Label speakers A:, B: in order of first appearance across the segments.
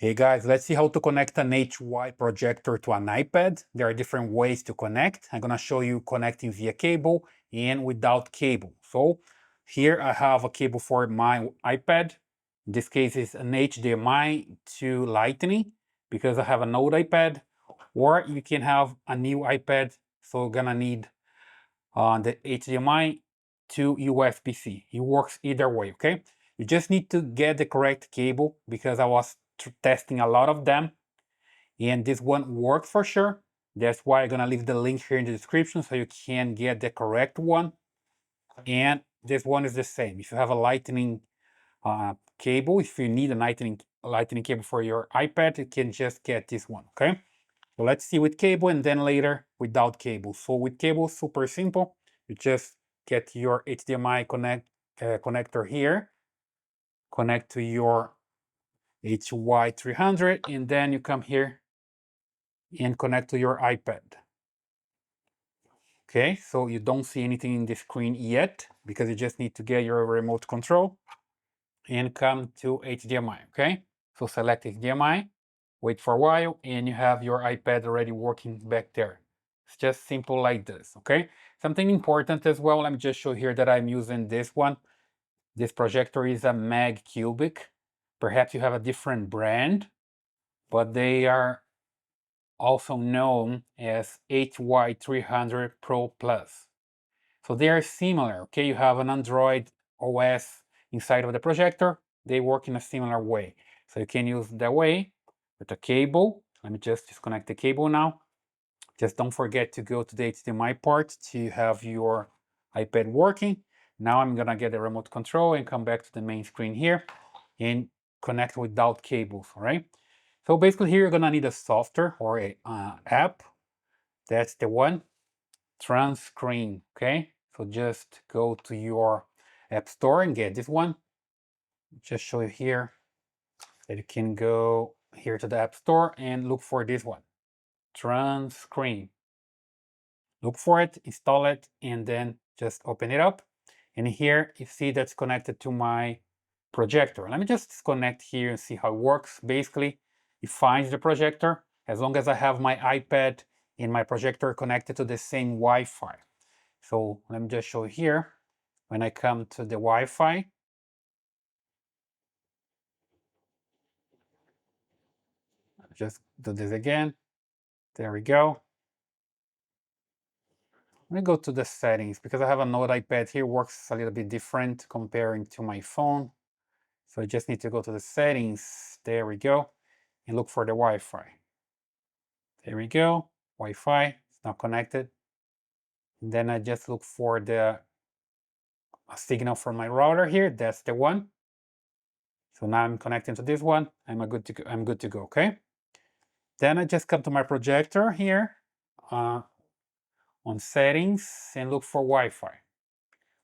A: Hey guys, let's see how to connect an HY projector to an iPad. There are different ways to connect. I'm gonna show you connecting via cable and without cable. So here I have a cable for my iPad. In this case, it's an HDMI to Lightning because I have an old iPad, or you can have a new iPad. So you're gonna need the HDMI to USB-C. It works either way, okay? You just need to get the correct cable because I was testing a lot of them and this one works for sure. That's why I'm gonna leave the link here in the description so you can get the correct one. And this one is the same. If you have a lightning cable, if you need a lightning cable for your iPad, you can just get this one, okay? So let's see with cable and then later without cable. So with cable, super simple. You just get your HDMI connector here, connect to your HY300, and then you come here and connect to your iPad. Okay, so you don't see anything in the screen yet because you just need to get your remote control and come to HDMI, okay? So select HDMI, wait for a while, and you have your iPad already working back there. It's just simple like this, okay? Something important as well, let me just show here that I'm using this one. This projector is a Mag Cubic. Perhaps you have a different brand, but they are also known as HY300 Pro Plus. So they are similar, okay? You have an Android OS inside of the projector. They work in a similar way. So you can use that way with a cable. Let me just disconnect the cable now. Just don't forget to go to the HDMI part to have your iPad working. Now I'm gonna get the remote control and come back to the main screen here and connect without cables, all right? So basically here you're gonna need a software or a app. That's the one, Transcreen, okay? So just go to your app store and get this one. Just show you here that you can go here to the app store and look for this one, Transcreen. Look for it, install it, and then just open it up. And here you see that's connected to my projector. Let me just disconnect here and see how it works. Basically, it finds the projector as long as I have my iPad and my projector connected to the same Wi-Fi. So let me just show here. When I come to the Wi-Fi, just do this again. There we go. Let me go to the settings because I have an old iPad here, works a little bit different comparing to my phone. So I just need to go to the settings. There we go. And look for the Wi-Fi. There we go. Wi-Fi, it's not connected. And then I just look for the signal from my router here. That's the one. So now I'm connecting to this one. I'm good to go, okay? Then I just come to my projector here on settings and look for Wi-Fi.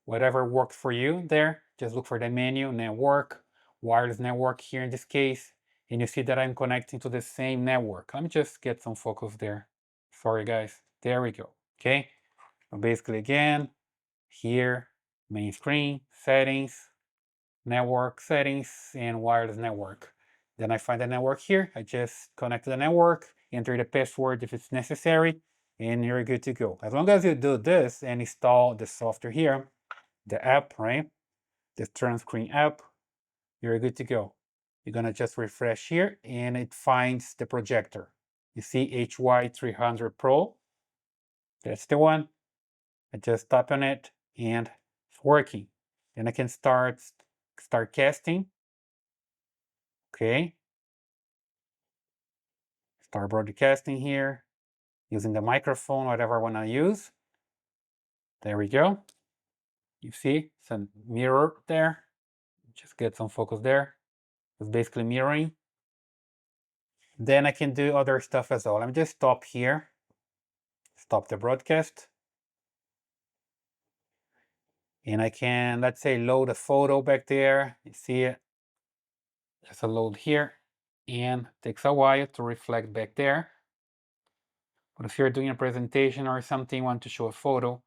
A: Whatever works for you there, just look for the menu, network, wireless network here in this case, and you see that I'm connecting to the same network. Let me just get some focus there. Sorry guys, there we go, okay? So basically again, here, main screen, settings, network settings, and wireless network. Then I find the network here, I just connect to the network, enter the password if it's necessary, and you're good to go. As long as you do this and install the software here, the app, right? The Transcreen app, you're good to go. You're gonna just refresh here and it finds the projector. You see HY300 Pro, that's the one. I just tap on it and it's working. Then I can start casting. Okay. Start broadcasting here using the microphone, whatever I wanna use. There we go. You see some mirror there. Just get some focus there. It's basically mirroring. Then I can do other stuff as well. Let me just stop here. Stop the broadcast. And I can, let's say, load a photo back there. You see it? There's a load here. And it takes a while to reflect back there. But if you're doing a presentation or something, want to show a photo,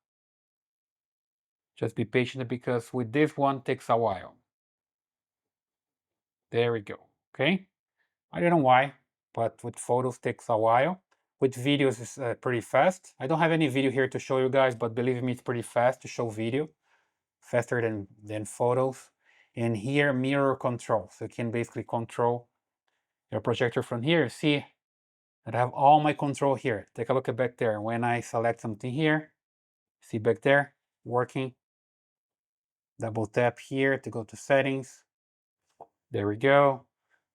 A: just be patient because with this one, it takes a while. There we go, okay? I don't know why, but with photos takes a while. With videos is pretty fast. I don't have any video here to show you guys, but believe me, it's pretty fast to show video, faster than photos. And here, mirror control. So you can basically control your projector from here. See that I have all my control here. Take a look at back there. When I select something here, see back there, working. Double tap here to go to settings. There we go.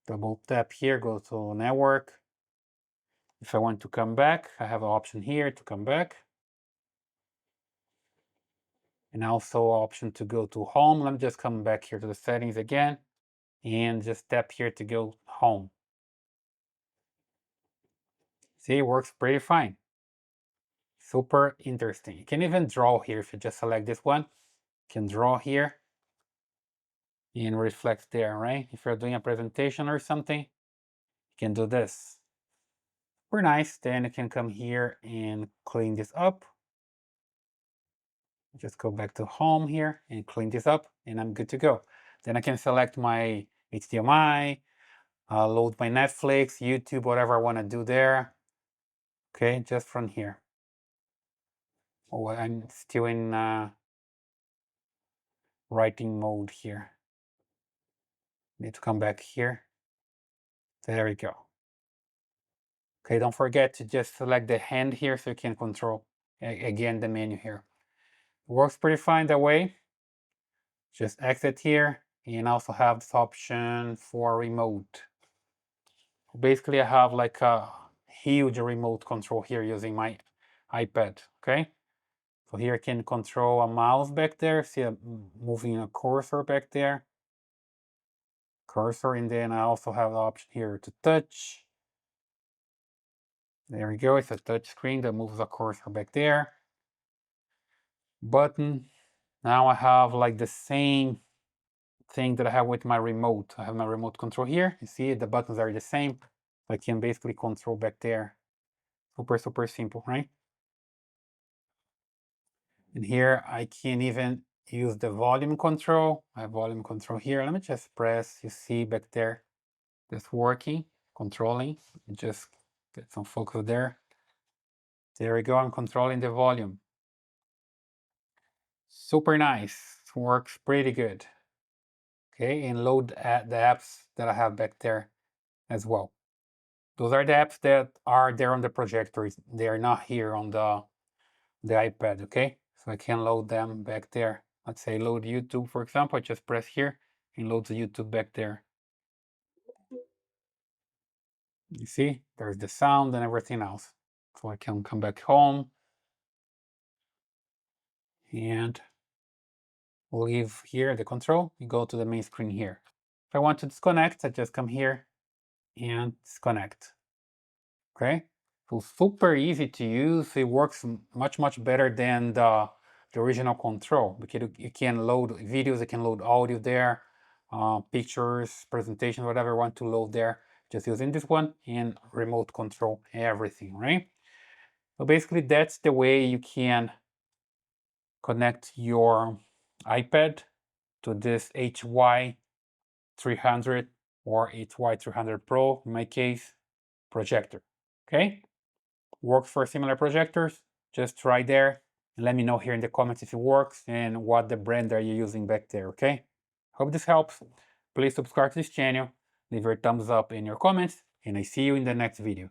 A: Double tap here, go to network. If I want to come back, I have an option here to come back. And also option to go to home. Let me just come back here to the settings again and just tap here to go home. See, it works pretty fine. Super interesting. You can even draw here if you just select this one. You can draw here and reflect there, right? If you're doing a presentation or something, you can do this. Super nice. Then you can come here and clean this up. Just go back to home here and clean this up and I'm good to go. Then I can select my HDMI, load my Netflix, YouTube, whatever I want to do there. Okay, just from here. Oh, I'm still in writing mode here. Need to come back here. There we go. Okay, don't forget to just select the hand here so you can control again the menu here. It works pretty fine that way. Just exit here and also have this option for remote. Basically, I have like a huge remote control here using my iPad, okay? So here I can control a mouse back there. See, I'm moving a cursor back there. Cursor, and then I also have the option here to touch. There we go, it's a touch screen that moves the cursor back there. Button. Now I have like the same thing that I have with my remote. I have my remote control here. You see the buttons are the same. I can basically control back there. Super, super simple, right? And here I can even use the volume control. I have volume control here. Let me just press, you see back there, that's working, controlling. Just get some focus there. There we go, I'm controlling the volume. Super nice, works pretty good. Okay, and load the apps that I have back there as well. Those are the apps that are there on the projector. They are not here on the iPad, okay? So I can load them back there. Let's say load YouTube, for example. I just press here and load the YouTube back there. You see, there's the sound and everything else. So I can come back home and leave here the control and go to the main screen here. If I want to disconnect, I just come here and disconnect. Okay, so super easy to use. It works much, much better than the original control because you can load videos, you can load audio there, pictures, presentations, whatever you want to load there, just using this one and remote control everything, right? So basically that's the way you can connect your iPad to this HY300 or HY300 Pro, in my case, projector, okay? Works for similar projectors, just try there and let me know here in the comments if it works and what the brand are you using back there, okay? Hope this helps. Please subscribe to this channel, leave your thumbs up in your comments, and I see you in the next video.